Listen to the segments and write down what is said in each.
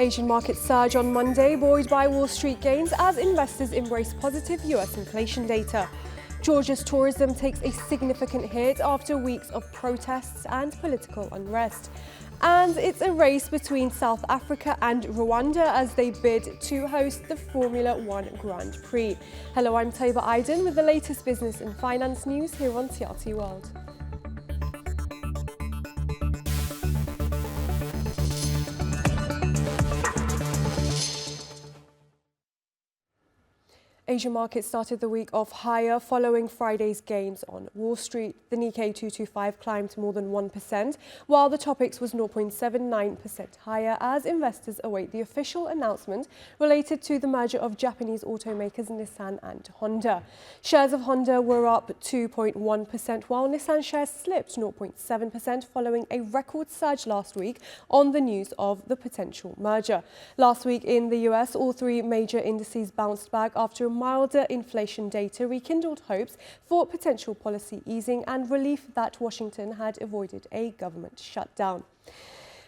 Asian markets surge on Monday, buoyed by Wall Street gains as investors embrace positive US inflation data. Georgia's tourism takes a significant hit after weeks of protests and political unrest. And it's a race between South Africa and Rwanda as they bid to host the Formula One Grand Prix. Hello, I'm Taiba Aydin with the latest business and finance news here on TRT World. Asian markets started the week off higher following Friday's gains on Wall Street. The Nikkei 225 climbed more than 1%, while the Topix was 0.79% higher as investors await the official announcement related to the merger of Japanese automakers Nissan and Honda. Shares of Honda were up 2.1%, while Nissan shares slipped 0.7% following a record surge last week on the news of the potential merger. Last week in the US, all three major indices bounced back after milder inflation data rekindled hopes for potential policy easing and relief that Washington had avoided a government shutdown.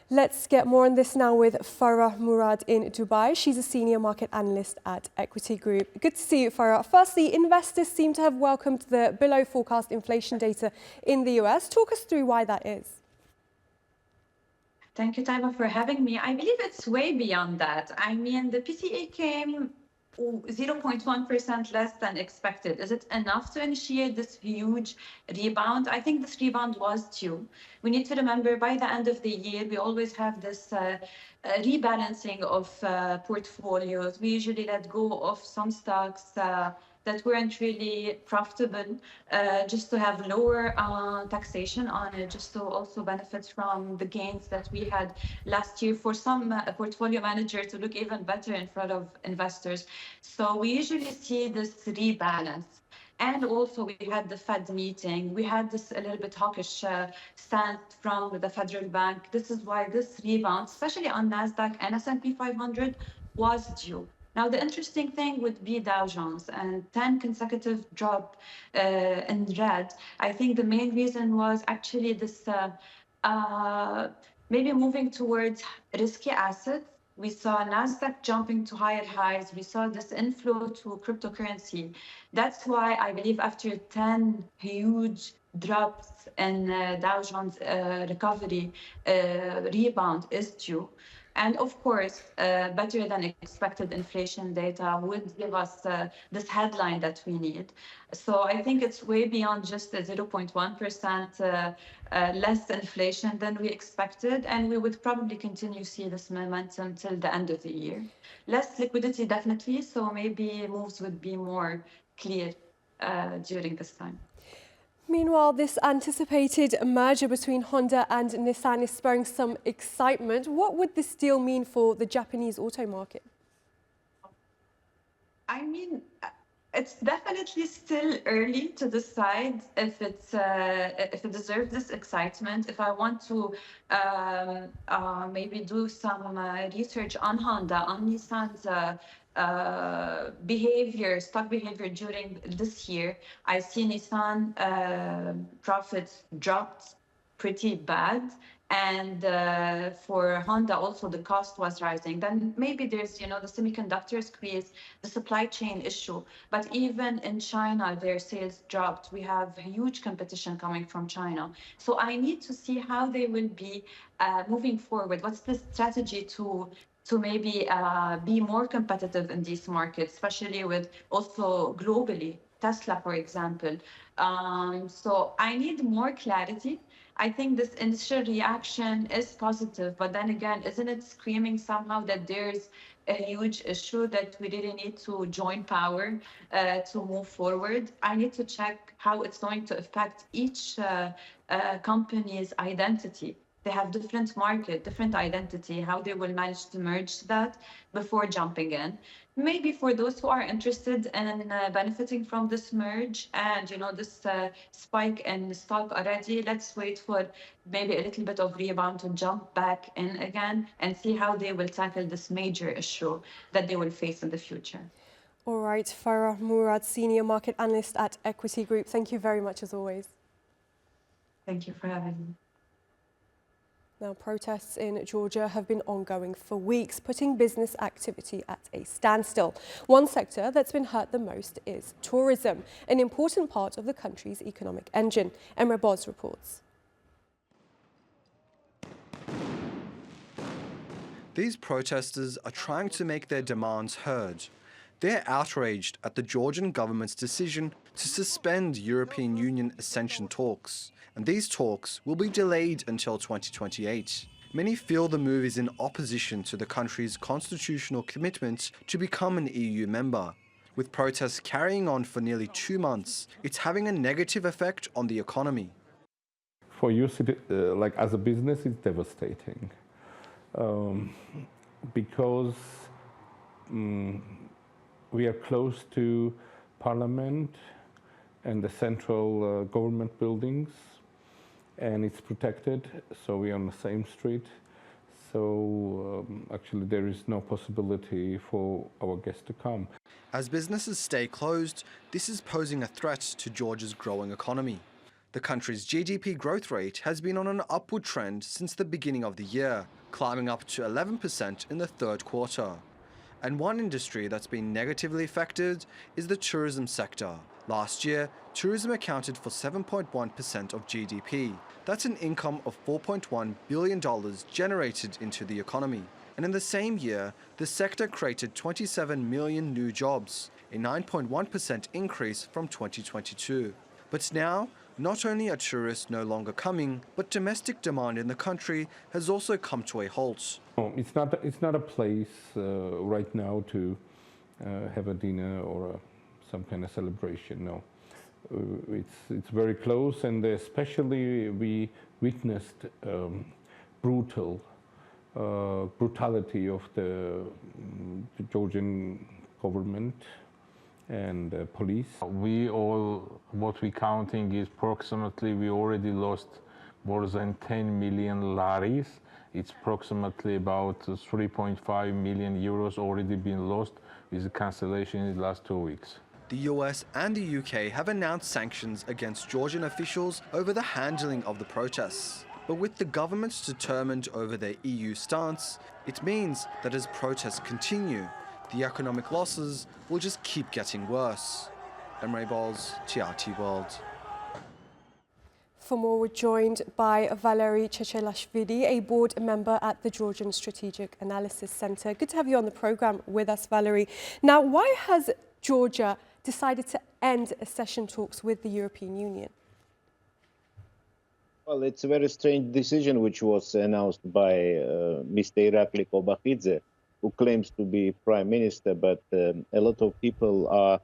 Let's get more on this now with Farah Murad in Dubai. She's a senior market analyst at Equity Group. Good to see you, Farah. Firstly, investors seem to have welcomed the below forecast inflation data in the US. Talk us through why that is. Thank you, Taiba, for having me. I believe it's way beyond that. I mean, the PCE came 0.1% less than expected. Is it enough to initiate this huge rebound? I think this rebound was due. We need to remember by the end of the year, we always have this rebalancing of portfolios. We usually let go of some stocks that weren't really profitable, just to have lower taxation on it, just to also benefit from the gains that we had last year for some portfolio manager to look even better in front of investors. So we usually see this rebalance. And also we had the Fed meeting. We had this a little bit hawkish stance from the federal bank. This is why this rebound, especially on NASDAQ and S&P 500, was due. Now, the interesting thing would be Dow Jones and 10 consecutive drop in red. I think the main reason was actually this maybe moving towards risky assets. We saw NASDAQ jumping to higher highs. We saw this inflow to cryptocurrency. That's why I believe after 10 huge drops in Dow Jones recovery, rebound is due. And of course, better than expected inflation data would give us this headline that we need. So I think it's way beyond just the 0.1% less inflation than we expected. And we would probably continue to see this momentum till the end of the year. Less liquidity, definitely. So maybe moves would be more clear during this time. Meanwhile, this anticipated merger between Honda and Nissan is spurring some excitement. What would this deal mean for the Japanese auto market? I mean, it's definitely still early to decide if it deserves this excitement. If I want to maybe do some research on Honda, on Nissan's behavior, stock behavior during this year, I see Nissan profits dropped pretty bad. And for Honda, also the cost was rising. Then maybe there's, the semiconductor squeeze, the supply chain issue. But even in China, their sales dropped. We have huge competition coming from China. So I need to see how they will be moving forward. What's the strategy to maybe be more competitive in these markets, especially with also globally, Tesla, for example. So I need more clarity. I think this initial reaction is positive, but then again, isn't it screaming somehow that there's a huge issue that we really need to join power to move forward? I need to check how it's going to affect each company's identity. They have different market, different identity, how they will manage to merge that before jumping in. Maybe for those who are interested in benefiting from this merge and, this spike in stock already, let's wait for maybe a little bit of rebound to jump back in again and see how they will tackle this major issue that they will face in the future. All right, Farah Murad, Senior Market Analyst at Equity Group. Thank you very much as always. Thank you for having me. Now, protests in Georgia have been ongoing for weeks, putting business activity at a standstill. One sector that's been hurt the most is tourism, an important part of the country's economic engine. Emre Boz reports. These protesters are trying to make their demands heard. They're outraged at the Georgian government's decision to suspend European Union accession talks, and these talks will be delayed until 2028. Many feel the move is in opposition to the country's constitutional commitment to become an EU member. With protests carrying on for nearly 2 months, it's having a negative effect on the economy. For you, like as a business, it's devastating. Because we are close to Parliament and the central government buildings, and it's protected, so we're on the same street. So actually there is no possibility for our guests to come. As businesses stay closed, this is posing a threat to Georgia's growing economy. The country's GDP growth rate has been on an upward trend since the beginning of the year, climbing up to 11% in the third quarter. And one industry that's been negatively affected is the tourism sector. Last year, tourism accounted for 7.1% of GDP. That's an income of $4.1 billion generated into the economy. And in the same year, the sector created 27 million new jobs, a 9.1% increase from 2022. But now, not only are tourists no longer coming, but domestic demand in the country has also come to a halt. No, it's not a place right now to have a dinner or some kind of celebration. No, it's very close, and especially we witnessed brutality of the Georgian government and police. What we're counting is approximately, we already lost more than 10 million laris. It's approximately about 3.5 million euros already been lost with the cancellation in the last 2 weeks. The US and the UK have announced sanctions against Georgian officials over the handling of the protests. But with the governments determined over their EU stance, it means that as protests continue, the economic losses will just keep getting worse. Emre Boz, TRT World. For more, we're joined by Valerie Chashi, a board member at the Georgian Strategic Analysis Centre. Good to have you on the programme with us, Valerie. Now, why has Georgia decided to end accession talks with the European Union? Well, it's a very strange decision which was announced by Mr. Irakli Kobakhidze, who claims to be prime minister, but a lot of people are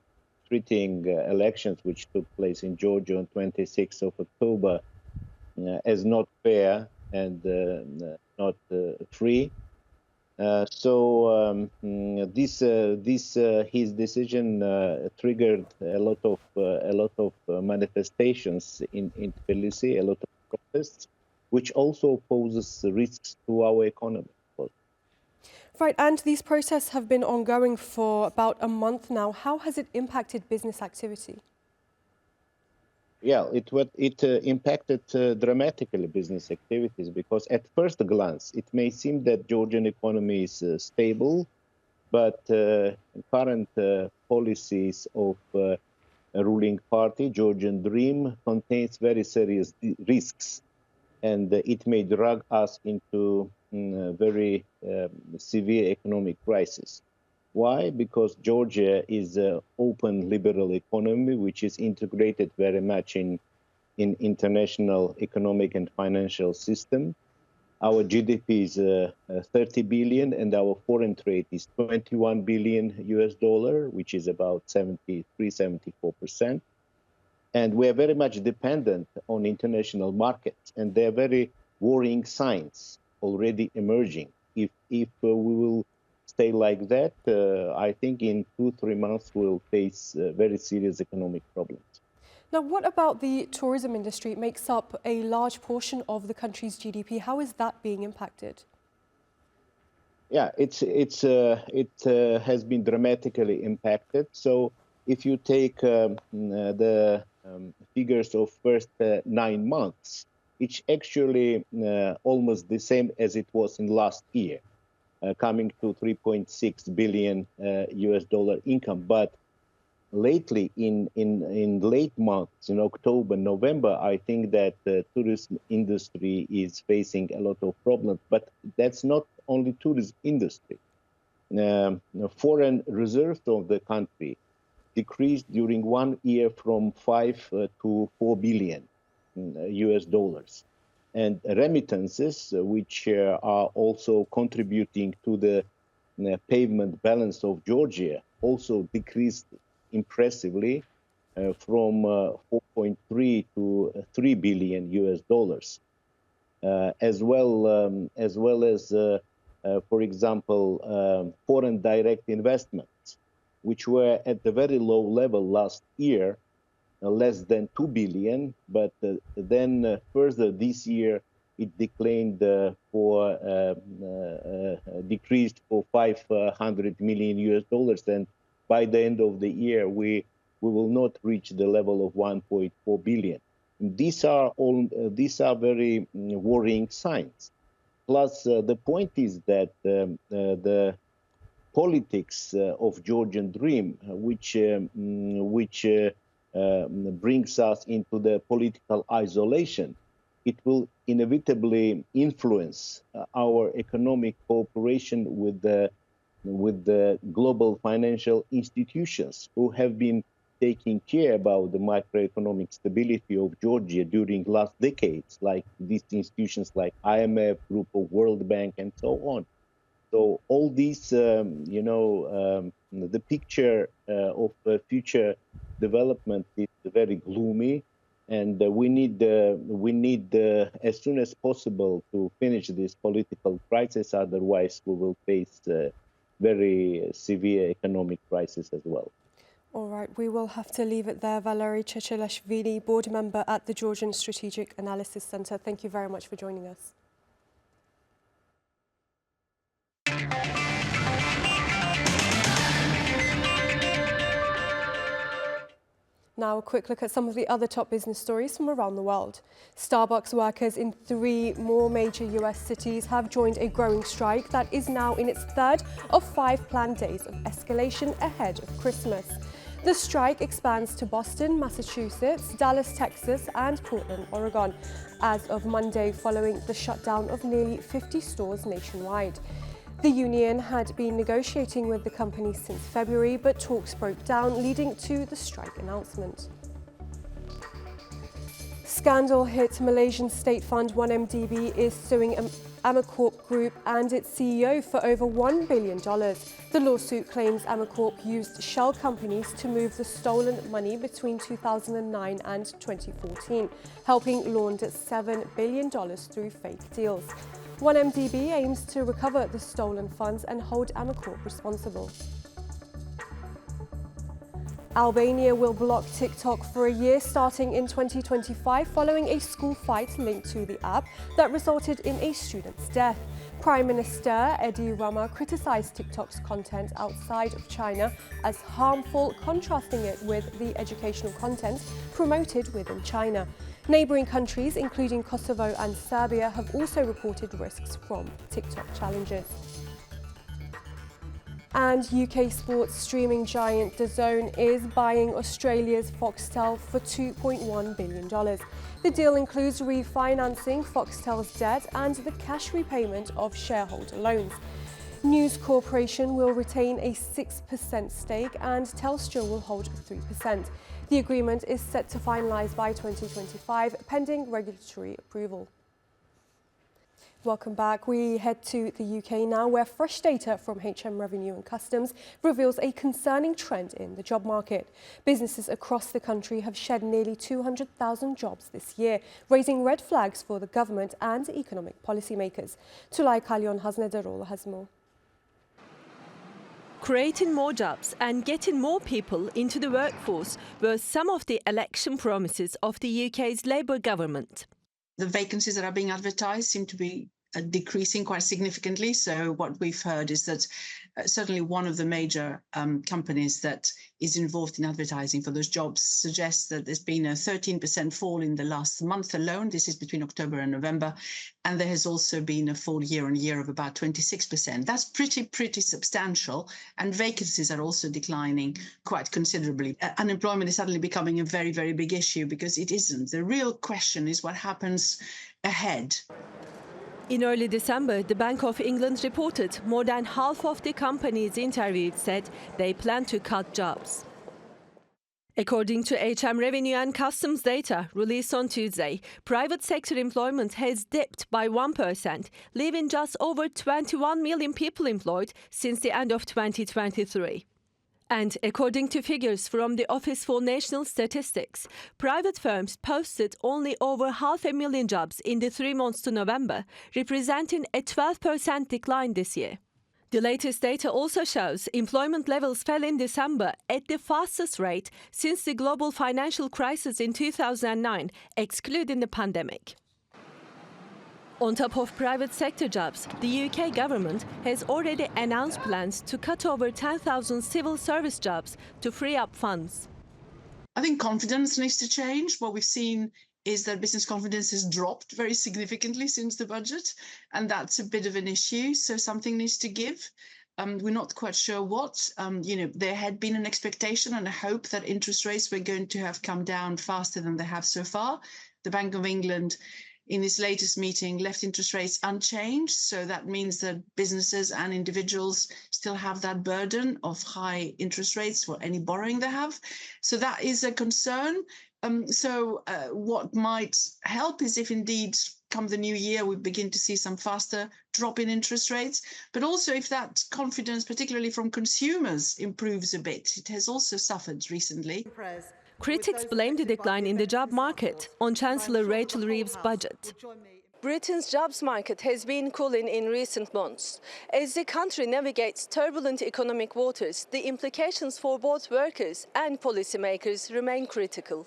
treating elections which took place in Georgia on 26th of October as not fair and not free. So his decision triggered a lot of manifestations in Tbilisi, a lot of protests, which also poses risks to our economy. Right, and these protests have been ongoing for about a month now. How has it impacted business activity? Yeah, it impacted dramatically business activities, because at first glance, it may seem that Georgian economy is stable, but current policies of a ruling party, Georgian Dream, contains very serious risks, and it may drag us into very severe economic crisis. Why? Because Georgia is an open liberal economy, which is integrated very much in international economic and financial system. Our GDP is 30 billion, and our foreign trade is 21 billion US dollar, which is about 74%. And we are very much dependent on international markets, and there are very worrying signs already emerging. If we will stay like that, I think in 2-3 months we'll face very serious economic problems. Now, what about the tourism industry? It makes up a large portion of the country's GDP. How is that being impacted? Yeah, it has been dramatically impacted. So if you take the figures of first 9 months, it's actually almost the same as it was in last year, coming to 3.6 billion US dollar income. But lately, in late months, in October, November, I think that the tourism industry is facing a lot of problems. But that's not only tourism industry. Foreign reserves of the country decreased during 1 year from 5 to 4 billion US dollars. And remittances, which are also contributing to the payment balance of Georgia, also decreased impressively from 4.3 to 3 billion US dollars. As well as for example, foreign direct investments, which were at the very low level last year, less than 2 billion, but then further this year it declined decreased for 500 million US dollars, and by the end of the year we will not reach the level of 1.4 billion. These are very worrying signs. Plus, the point is that the politics of Georgian dream, which brings us into the political isolation, it will inevitably influence our economic cooperation with the global financial institutions who have been taking care about the macroeconomic stability of Georgia during last decades, like these institutions like IMF, Group of World Bank, and so on. So all these, the picture of future development is very gloomy, and we need as soon as possible to finish this political crisis. Otherwise, we will face very severe economic crisis as well. All right, we will have to leave it there. Valerie Chashi, board member at the Georgian Strategic Analysis Centre. Thank you very much for joining us. Now a quick look at some of the other top business stories from around the world. Starbucks workers in 3 more major US cities have joined a growing strike that is now in its 3rd of 5 planned days of escalation ahead of Christmas. The strike expands to Boston, Massachusetts, Dallas, Texas, and Portland, Oregon, as of Monday, following the shutdown of nearly 50 stores nationwide. The union had been negotiating with the company since February, but talks broke down, leading to the strike announcement. Scandal hit Malaysian state fund 1MDB is suing Amacorp Group and its CEO for over $1 billion. The lawsuit claims Amacorp used shell companies to move the stolen money between 2009 and 2014, helping launder $7 billion through fake deals. 1MDB aims to recover the stolen funds and hold Amacorp responsible. Albania will block TikTok for a year starting in 2025 following a school fight linked to the app that resulted in a student's death. Prime Minister Edi Rama criticized TikTok's content outside of China as harmful, contrasting it with the educational content promoted within China. Neighbouring countries, including Kosovo and Serbia, have also reported risks from TikTok challenges. And UK sports streaming giant DAZN is buying Australia's Foxtel for $2.1 billion. The deal includes refinancing Foxtel's debt and the cash repayment of shareholder loans. News Corporation will retain a 6% stake and Telstra will hold 3%. The agreement is set to finalise by 2025, pending regulatory approval. Welcome back. We head to the UK now, where fresh data from HM Revenue and Customs reveals a concerning trend in the job market. Businesses across the country have shed nearly 200,000 jobs this year, raising red flags for the government and economic policymakers. Tulay Kalyon Haznederoğlu has more. Creating more jobs and getting more people into the workforce were some of the election promises of the UK's Labour government. The vacancies that are being advertised seem to be decreasing quite significantly. So what we've heard is that certainly one of the major companies that is involved in advertising for those jobs suggests that there's been a 13% fall in the last month alone. This is between October and November. And there has also been a fall year on year of about 26%. That's pretty substantial. And vacancies are also declining quite considerably. Unemployment is suddenly becoming a very, very big issue because it isn't. The real question is what happens ahead. In early December, the Bank of England reported more than half of the companies interviewed said they plan to cut jobs. According to HM Revenue and Customs data released on Tuesday, private sector employment has dipped by 1%, leaving just over 21 million people employed since the end of 2023. And according to figures from the Office for National Statistics, private firms posted only over 500,000 jobs in the 3 months to November, representing a 12% decline this year. The latest data also shows employment levels fell in December at the fastest rate since the global financial crisis in 2009, excluding the pandemic. On top of private sector jobs, the UK government has already announced plans to cut over 10,000 civil service jobs to free up funds. I think confidence needs to change. What we've seen is that business confidence has dropped very significantly since the budget, and that's a bit of an issue. So something needs to give. We're not quite sure what. There had been an expectation and a hope that interest rates were going to have come down faster than they have so far. The Bank of England, in its latest meeting, left interest rates unchanged. So that means that businesses and individuals still have that burden of high interest rates for any borrowing they have. So that is a concern. What might help is if indeed come the new year, we begin to see some faster drop in interest rates, but also if that confidence, particularly from consumers, improves a bit. It has also suffered recently. Critics blame the decline in the job market on Chancellor Rachel Reeves's budget. Britain's jobs market has been cooling in recent months. As the country navigates turbulent economic waters, the implications for both workers and policymakers remain critical.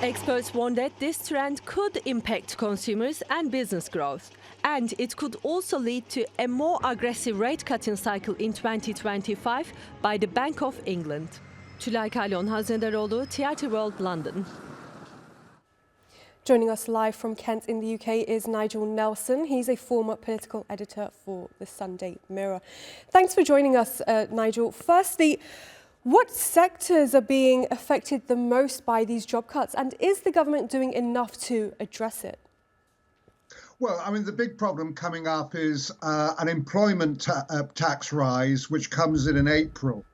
Experts warn that this trend could impact consumers and business growth, and it could also lead to a more aggressive rate-cutting cycle in 2025 by the Bank of England. Tülay Kalyon, Haznedaroğlu, TRT World, London. Joining us live from Kent in the UK is Nigel Nelson. He's a former political editor for the Sunday Mirror. Thanks for joining us, Nigel. Firstly, what sectors are being affected the most by these job cuts, and is the government doing enough to address it? Well, I mean, the big problem coming up is an employment tax rise, which comes in April.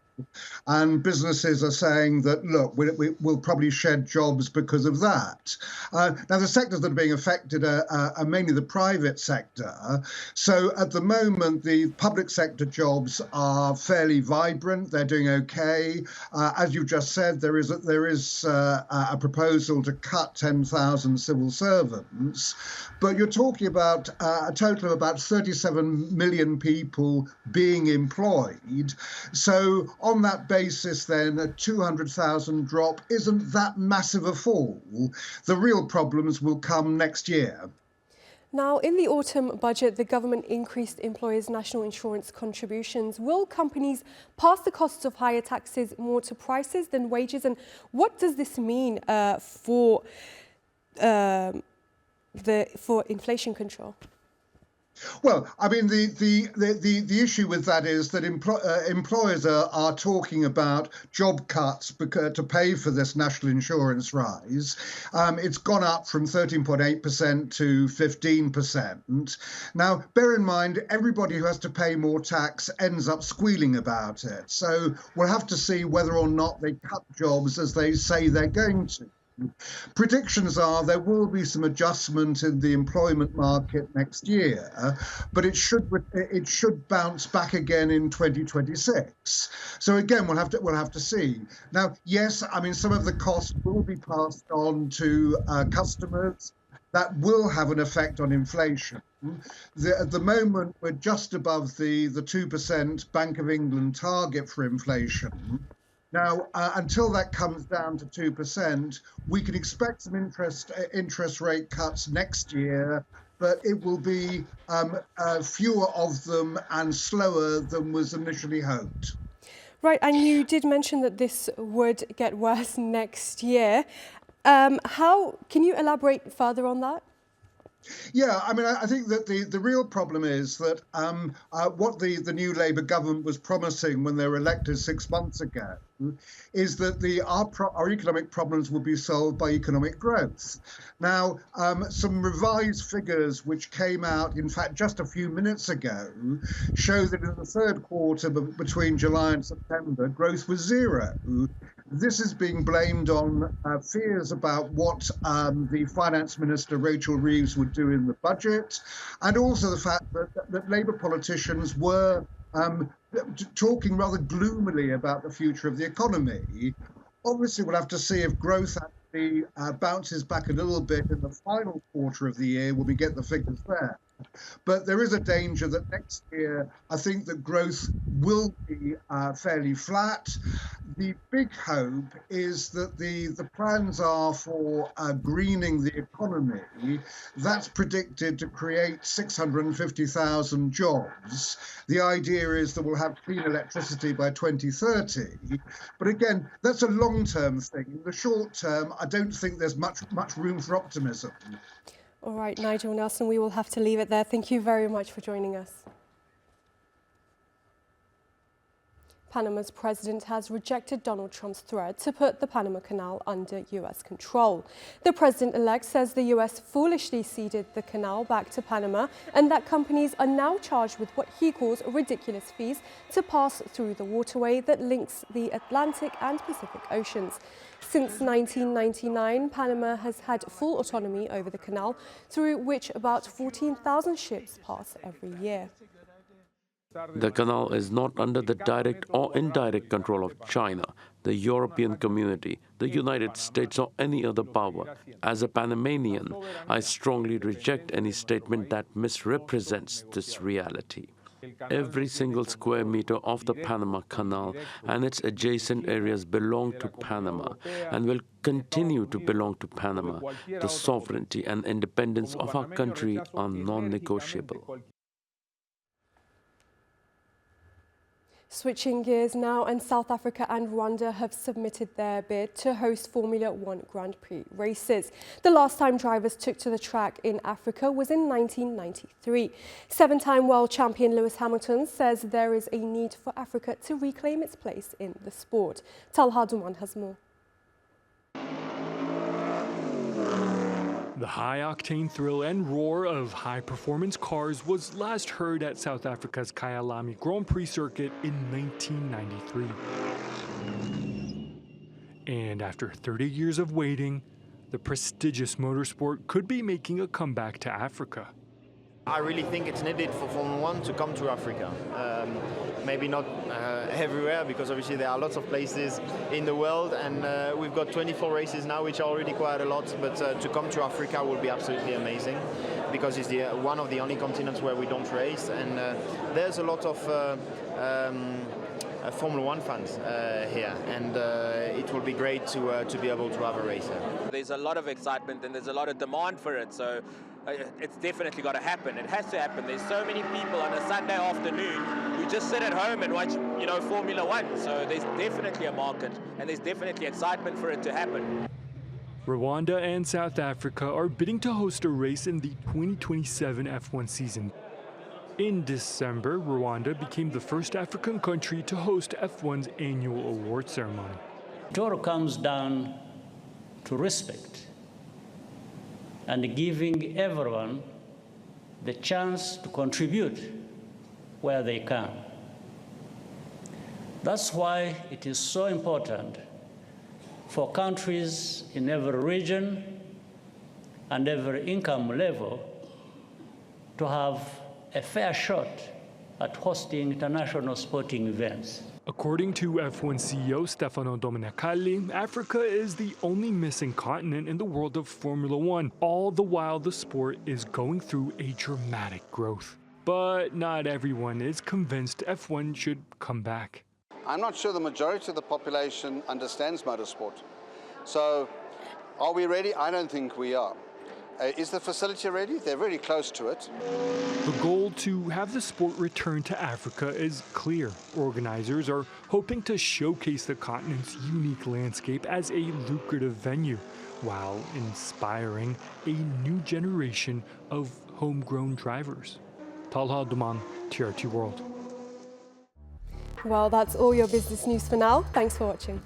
And businesses are saying that, look, we'll probably shed jobs because of that. Now, the sectors that are being affected are mainly the private sector. So at the moment, the public sector jobs are fairly vibrant. They're doing OK. As you just said, there is a proposal to cut 10,000 civil servants. But you're talking about a total of about 37 million people being employed. So on that basis, then, a 200,000 drop isn't that massive a fall. The real problems will come next year. Now, in the autumn budget, the government increased employers' national insurance contributions. Will companies pass the costs of higher taxes more to prices than wages? And what does this mean for inflation control? Well, I mean, the issue with that is that employers are talking about job cuts to pay for this national insurance rise. It's gone up from 13.8% to 15%. Now, bear in mind, everybody who has to pay more tax ends up squealing about it. So we'll have to see whether or not they cut jobs as they say they're going to. Predictions are there will be some adjustment in the employment market next year, but it should bounce back again in 2026. So again, we'll have to see. Now, yes, I mean, some of the costs will be passed on to customers. That will have an effect on inflation. At the moment, we're just above the 2% Bank of England target for inflation. Now, until that comes down to 2%, we can expect some interest rate cuts next year, but it will be fewer of them and slower than was initially hoped. Right, and you did mention that this would get worse next year. Can you elaborate further on that? Yeah, I mean, I think that the real problem is that what the new Labour government was promising when they were elected 6 months ago is that our economic problems will be solved by economic growth. Now, some revised figures which came out, in fact, just a few minutes ago, show that in the third quarter between July and September, growth was zero. This is being blamed on fears about what the Finance Minister, Rachel Reeves, would do in the budget, and also the fact that Labour politicians were talking rather gloomily about the future of the economy. Obviously, we'll have to see if growth actually bounces back a little bit in the final quarter of the year when we get the figures there. But there is a danger that next year, I think that growth will be fairly flat. The big hope is that the plans are for greening the economy. That's predicted to create 650,000 jobs. The idea is that we'll have clean electricity by 2030. But again, that's a long-term thing. In the short term, I don't think there's much room for optimism. All right, Nigel Nelson, we will have to leave it there. Thank you very much for joining us. Panama's president has rejected Donald Trump's threat to put the Panama Canal under US control. The president-elect says the US foolishly ceded the canal back to Panama and that companies are now charged with what he calls ridiculous fees to pass through the waterway that links the Atlantic and Pacific Oceans. Since 1999, Panama has had full autonomy over the canal, through which about 14,000 ships pass every year. The canal is not under the direct or indirect control of China, the European Community, the United States, or any other power. As a Panamanian, I strongly reject any statement that misrepresents this reality. Every single square meter of the Panama Canal and its adjacent areas belong to Panama and will continue to belong to Panama. The sovereignty and independence of our country are non-negotiable. Switching gears now, and South Africa and Rwanda have submitted their bid to host Formula One Grand Prix races. The last time drivers took to the track in Africa was in 1993. Seven-time world champion Lewis Hamilton says there is a need for Africa to reclaim its place in the sport. Talha Duman has more. The high-octane thrill and roar of high-performance cars was last heard at South Africa's Kyalami Grand Prix circuit in 1993. And after 30 years of waiting, the prestigious motorsport could be making a comeback to Africa. I really think it's needed for Formula One to come to Africa. Maybe not everywhere, because obviously there are lots of places in the world, and we've got 24 races now, which are already quite a lot, but to come to Africa will be absolutely amazing, because it's one of the only continents where we don't race, and there's a lot of Formula One fans here, and it will be great to be able to have a race here. There's a lot of excitement and there's a lot of demand for it, so it's definitely got to happen. It has to happen. There's so many people on a Sunday afternoon who just sit at home and watch, Formula One. So there's definitely a market and there's definitely excitement for it to happen. Rwanda and South Africa are bidding to host a race in the 2027 F1 season. In December, Rwanda became the first African country to host F1's annual award ceremony. It all comes down to respect and giving everyone the chance to contribute where they can. That's why it is so important for countries in every region and every income level to have a fair shot at hosting international sporting events. According to F1 CEO Stefano Domenicali, Africa is the only missing continent in the world of Formula One, all the while the sport is going through a dramatic growth. But not everyone is convinced F1 should come back. I'm not sure the majority of the population understands motorsport. So are we ready? I don't think we are. Is the facility ready? They're very close to it. The goal to have the sport return to Africa is clear. Organizers are hoping to showcase the continent's unique landscape as a lucrative venue, while inspiring a new generation of homegrown drivers. Talha Duman, TRT World. Well, that's all your business news for now. Thanks for watching.